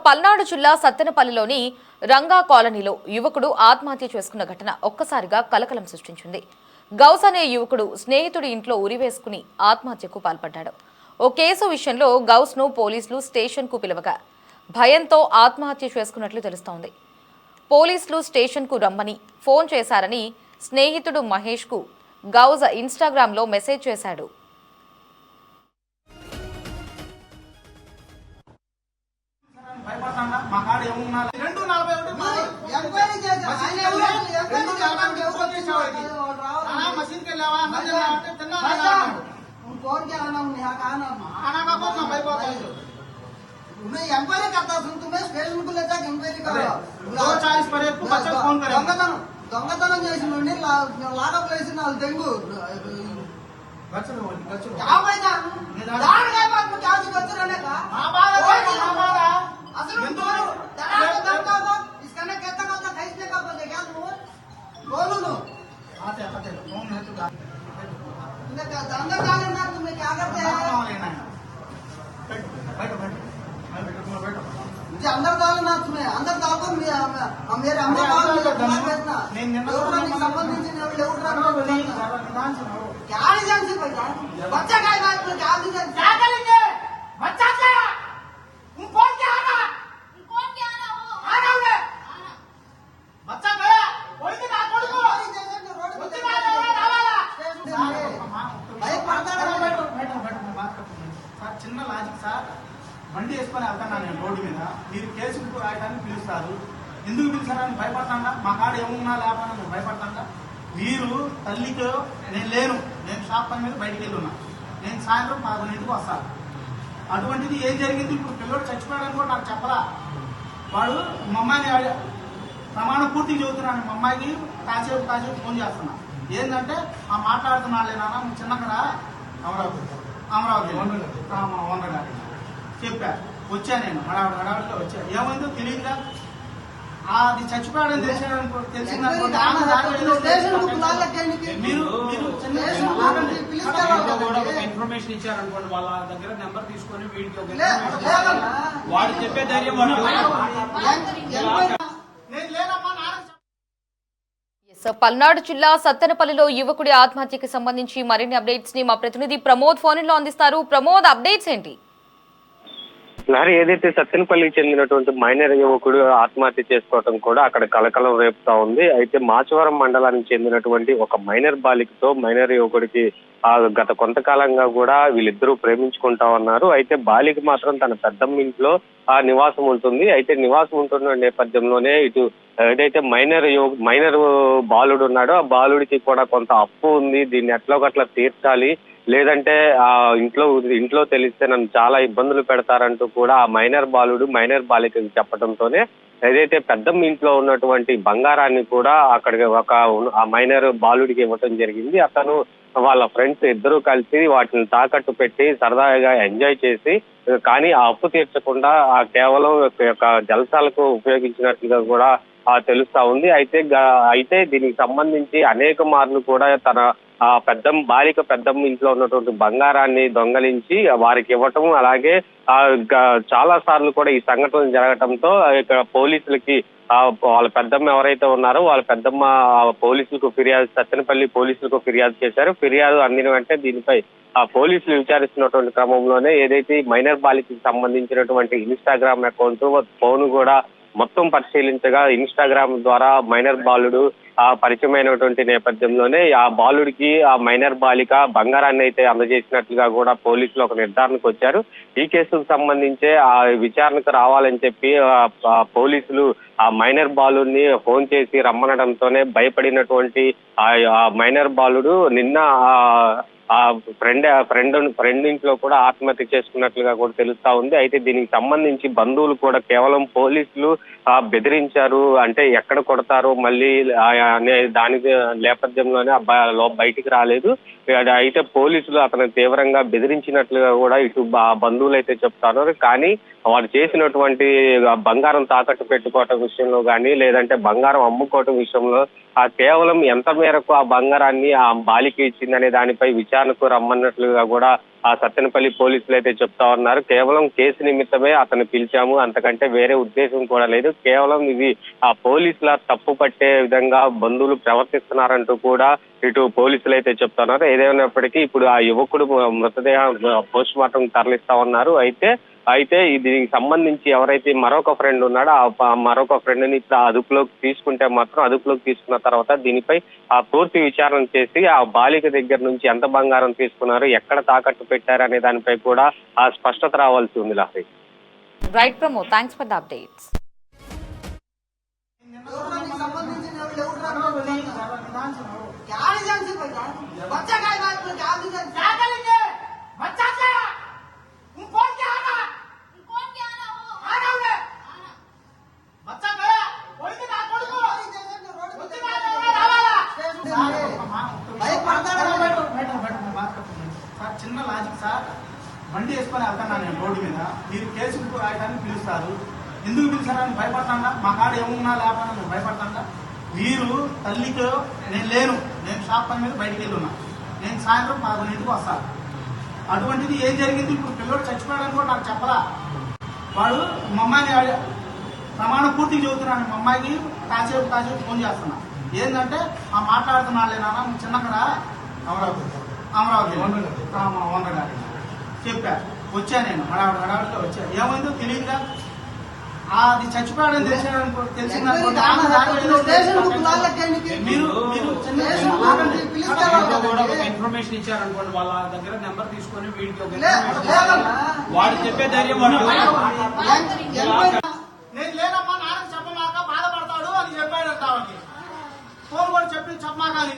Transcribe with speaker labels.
Speaker 1: పల్నాడు జిల్లా సత్తెనపల్లిలోని రంగా కాలనీలో యువకుడు ఆత్మహత్య చేసుకున్న ఘటన ఒక్కసారిగా కలకలం సృష్టించింది. గౌస్ అనే యువకుడు స్నేహితుడి ఇంట్లో ఉరివేసుకుని ఆత్మహత్యకు పాల్పడ్డాడు. ఓ కేసు విషయంలో గౌస్ ను పోలీసులు స్టేషన్ కు పిలవగా భయంతో ఆత్మహత్య చేసుకున్నట్లు తెలుస్తోంది. పోలీసులు స్టేషన్ కు రమ్మని ఫోన్ చేశారని స్నేహితుడు మహేష్ కు గౌస్ ఇన్స్టాగ్రామ్ లో మెసేజ్ చేశాడు.
Speaker 2: इंक्वायरी करता सुन तुम्हें स्टेशन को ले जाकर इंक्वायरी करो 240 पर एक को बच्चा फोन करे దొంగతనం చేసిన నుండి లాకప్ వేసిన వాళ్ళు తెంగు కామైనా దానిగా మాకు క్యాసి వచ్చరనే కా ఆ బాగా అసలు దొంగతనం इसकने कहता कहता कैसे का बोले क्या तू बोलो नो आते फोन है तो तुमने अंदर डालना ना तुम्हें क्या करते हैं बैठो मुझे अंदर डालना तुम्हें अंदर डालो मेरे अंदर डालना संबंधिंచిన क्या एजेंसी भैया बच्चा का बात में क्या एजेंसी क्या करेंगे बच्चा क्या तुम कौन क्या आना आ रहा हूं बच्चा गया कोई भी ना कोई को रोड पे डाला भाई पड़ता है बैठो मैं बात करता हूं सर చిన్న లాజిక్ సార్ బండి వేసుకొని వెళ్తాను నేను రోడ్డు మీద మీరు కేసుకు రాయడానికి పిలుస్తారు ఎందుకు పిలిచారని భయపడతాండా మా కాడ ఏమున్నా లేకపోయినా నేను భయపడతాండా మీరు తల్లికి నేను లేను నేను షాప్ పని మీద బయటికి వెళ్ళి ఉన్నా నేను సాయంత్రం 11ంటికి వస్తాను అటువంటిది ఏం జరిగింది ఇప్పుడు పిల్లడు చచ్చిపోయాడని కూడా నాకు చెప్పరా వాడు మా అమ్మాయిని ప్రమాణం పూర్తిగా చదువుతున్నాను మా అమ్మాయికి కాసేపు ఫోన్ చేస్తున్నా ఏంటంటే ఆ మాట్లాడుతున్నాళ్ళే నాన్న చిన్నకరా అమరావతి ఓనర్ గారి చెప్పా వచ్చా నేను హడావిడిలో వచ్చా ఏమైందో తెలియదుగా అది చచ్చిపోయాడని
Speaker 3: ఇన్ఫర్మేషన్ ఇచ్చారనుకోండి వాళ్ళ దగ్గర నెంబర్ తీసుకొని వీడికి వాడు చెప్పే ధైర్యం
Speaker 1: పల్నాడు జిల్లా సత్తెనపల్లిలో యువకుడి ఆత్మహత్యకి సంబంధించి మరిన్ని అప్డేట్స్ ని మా ప్రతినిధి ప్రమోద్ ఫోన్ లో అందిస్తారు. ప్రమోద్, అప్డేట్స్ ఏంటి?
Speaker 4: ఏదైతే సత్తెనపల్లికి చెందినటువంటి మైనర్ యువకుడు ఆత్మహత్య చేసుకోవడం కూడా అక్కడ కలకలం రేపుతా ఉంది. అయితే మాచవరం మండలానికి చెందినటువంటి ఒక మైనర్ బాలికతో మైనర్ యువకుడికి గత కొంతకాలంగా కూడా వీళ్ళిద్దరూ ప్రేమించుకుంటా ఉన్నారు. అయితే బాలిక మాత్రం తన పెద్దమ్మ ఇంట్లో నివాసం ఉంటుంది. అయితే నివాసం ఉంటున్న నేపథ్యంలోనే ఇటు ఏదైతే మైనర్ బాలుడు ఉన్నాడో ఆ బాలుడికి కూడా కొంత అప్పు ఉంది, దీన్ని ఎట్లా తీర్చాలి, లేదంటే ఆ ఇంట్లో తెలిస్తే నన్ను చాలా ఇబ్బందులు పెడతారంటూ కూడా ఆ మైనర్ మైనర్ బాలికకి చెప్పడంతోనే ఏదైతే పెద్దమ్మ ఇంట్లో ఉన్నటువంటి బంగారాన్ని కూడా అక్కడికి ఆ మైనర్ బాలుడికి ఇవ్వటం జరిగింది. అతను వాళ్ళ ఫ్రెండ్స్ ఇద్దరూ కలిసి వాటిని తాకట్టు పెట్టి సరదాగా ఎంజాయ్ చేసి కానీ ఆ అప్పు తీర్చకుండా కేవలం జలసాలకు ఉపయోగించినట్లుగా కూడా తెలుస్తా ఉంది. అయితే దీనికి సంబంధించి అనేక మార్లు కూడా తన బాలిక పెద్దమ్మ ఇంట్లో ఉన్నటువంటి బంగారాన్ని దొంగలించి వారికి ఇవ్వటం, అలాగే చాలా సార్లు కూడా ఈ సంఘటన జరగటంతో ఇక్కడ పోలీసులకి వాళ్ళ పెద్దమ్మ ఎవరైతే ఉన్నారో వాళ్ళ పెద్దమ్మ సత్తెనపల్లి పోలీసులకు ఫిర్యాదు చేశారు. ఫిర్యాదు అందిన వెంటనే దీనిపై పోలీసులు విచారిస్తున్నటువంటి క్రమంలోనే ఏదైతే మైనర్ బాలికకి సంబంధించినటువంటి ఇన్స్టాగ్రామ్ అకౌంట్ ఫోన్ కూడా మొత్తం పరిశీలించగా ఇన్స్టాగ్రామ్ ద్వారా మైనర్ బాలుడు పరిచయమైనటువంటి నేపథ్యంలోనే ఆ బాలుడికి ఆ మైనర్ బాలిక బంగారాన్ని అయితే అందజేసినట్లుగా కూడా పోలీసులు ఒక నిర్ధారణకు వచ్చారు. ఈ కేసుకు సంబంధించే ఆ విచారణకు రావాలని చెప్పి పోలీసులు ఆ మైనర్ బాలుడిని ఫోన్ చేసి రమ్మనడంతోనే భయపడినటువంటి ఆ మైనర్ బాలుడు నిన్న ఆ ఫ్రెండ్ ఇంట్లో కూడా ఆత్మహత్య చేసుకున్నట్లుగా కూడా తెలుస్తా ఉంది. అయితే దీనికి సంబంధించి బంధువులు కూడా కేవలం పోలీసులు బెదిరించారు అంటే ఎక్కడ కొడతారో మళ్ళీ అనే దాని నేపథ్యంలోనే బయటికి రాలేదు. అయితే పోలీసులు అతను తీవ్రంగా బెదిరించినట్లుగా కూడా ఇటు బంధువులు అయితే చెప్తున్నారు. కానీ వాడు చేసినటువంటి బంగారం తాకట్టు పెట్టుకోవటం విషయంలో కానీ లేదంటే బంగారం అమ్ముకోవటం విషయంలో కేవలం ఎంత మేరకు ఆ బంగారాన్ని ఆ బాలిక ఇచ్చిందనే దానిపై విచారణకు రమ్మన్నట్లుగా కూడా ఆ సత్తెనపల్లి పోలీసులు అయితే చెప్తా ఉన్నారు. కేవలం కేసు నిమిత్తమే అతను పిలిచాము, అంతకంటే వేరే ఉద్దేశం కూడా లేదు. కేవలం ఇది ఆ పోలీసుల తప్పు పట్టే విధంగా బంధువులు ప్రవర్తిస్తున్నారంటూ కూడా ఇటు పోలీసులు అయితే చెప్తున్నారు. ఏదేమైనప్పటికీ ఇప్పుడు ఆ యువకుడు మృతదేహం పోస్ట్ మార్టం తరలిస్తా ఉన్నారు. అయితే దీనికి సంబంధించి ఎవరైతే మరొక ఫ్రెండ్ ఉన్నాడో ఆ మరొక ఫ్రెండ్ ని ఇప్పుడు అదుపులోకి తీసుకుంటే మాత్రం అదుపులోకి తీసుకున్న తర్వాత దీనిపై ఆ పూర్తి విచారణ చేసి ఆ బాలిక దగ్గర నుంచి ఎంత బంగారం తీసుకున్నారు, ఎక్కడ తాకట్టు పెట్టారు అనే దానిపై కూడా ఆ స్పష్టత రావాల్సి ఉంది. Lahari.
Speaker 1: Right Pramod, thanks for the updates.
Speaker 2: बच्चा का क्या करेंगे? बच्चा क्या? तुम कौन क्या आना? कौन क्या आना हो? आना उन्हें? बच्चा गया? कोई नहीं ना कोई को? बच्चे का आवाला? भाई पढ़ता है बैठो बात करते हैं సార్. చిన్న లాజిక్ సార్, బండి వేసుకొని వెళ్తాను నేను రోడ్డు మీద, మీరు కేసు రాయడానికి పిలుస్తారు. ఎందుకు పిలిచారని భయపడతాండా? మా కాడ ఏమున్నా లేకపోయినా మీరు భయపడతాండా? మీరు తల్లికి నేను షాప్ పని మీద బయటికి వెళ్ళి ఉన్నా, నేను సాయంత్రం 11ంటికి వస్తాను. అటువంటిది ఏం జరిగింది? ఇప్పుడు పిల్లడు చచ్చిపోయాడని కూడా నాకు చెప్పరా? వాడు మా అమ్మాయిని ప్రమాణ పూర్తికి చెబుతున్నాను. మా అమ్మాయికి కాసేపు ఫోన్ చేస్తున్నా. ఏంటంటే ఆ మాట్లాడుతున్నాళ్ళే నాన్న, నువ్వు చిన్నక్కడ అమరావతి ఓనర్ గారి చెప్పా. వచ్చా నేను హడావిడిలో వచ్చా. ఏమైందో తెలియదుగా. అది చచ్చిపోయాడని తెలిసింది.
Speaker 3: ఇన్ఫర్మేషన్ ఇచ్చారనుకోండి, వాళ్ళ దగ్గర నెంబర్ తీసుకొని వీడికి వాడు చెప్పే ధైర్యం
Speaker 2: నేను లేనమ్మా, నాన్నకి చెప్పమాక బాధపడతాడు అని చెప్పాడు. ఫోన్ కూడా చెప్పి చెప్పమాక అని